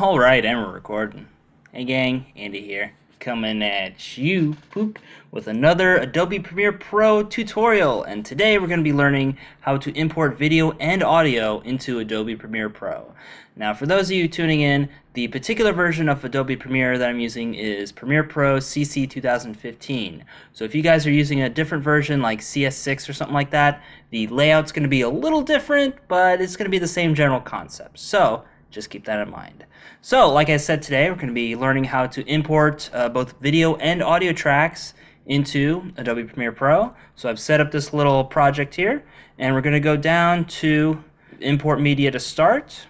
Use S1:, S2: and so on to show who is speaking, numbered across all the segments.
S1: Alright, and we're recording. Hey gang, Andy here, coming at you, poop, with another Adobe Premiere Pro tutorial. And today we're going to be learning how to import video and audio into Adobe Premiere Pro. Now for those of you tuning in, the particular version of Adobe Premiere that I'm using is Premiere Pro CC 2015. So if you guys are using a different version like CS6 or something like that, the layout's going to be a little different, but it's going to be the same general concept. So just keep that in mind. So, like I said today, we're going to be learning how to import both video and audio tracks into Adobe Premiere Pro. So I've set up this little project here, and we're going to go down to Import Media to start.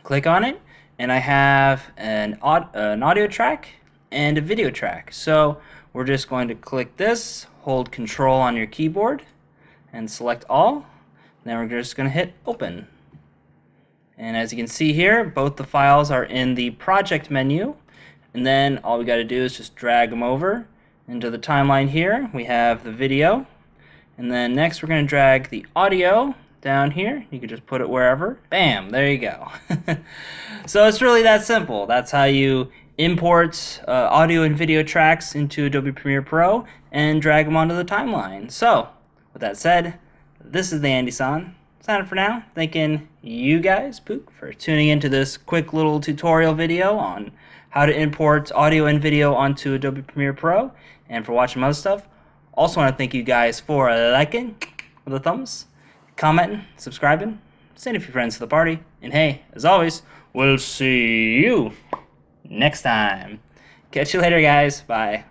S1: Click on it, and I have an audio track and a video track. So we're just going to click this, hold Control on your keyboard, and select all. Then we're just going to hit Open. And as you can see here, both the files are in the project menu, and then all we got to do is just drag them over into the timeline here. We have the video, and then next we're going to drag the audio down here. You can just put it wherever. Bam, there you go. So it's really that simple. That's how you import audio and video tracks into Adobe Premiere Pro and drag them onto the timeline. So with that said, this is the Andy-san. Signing for now, thanking you guys, Pook, for tuning into this quick little tutorial video on how to import audio and video onto Adobe Premiere Pro, and for watching my other stuff. Also want to thank you guys for liking with a thumbs, commenting, subscribing, sending a few friends to the party, and hey, as always, we'll see you next time. Catch you later, guys. Bye.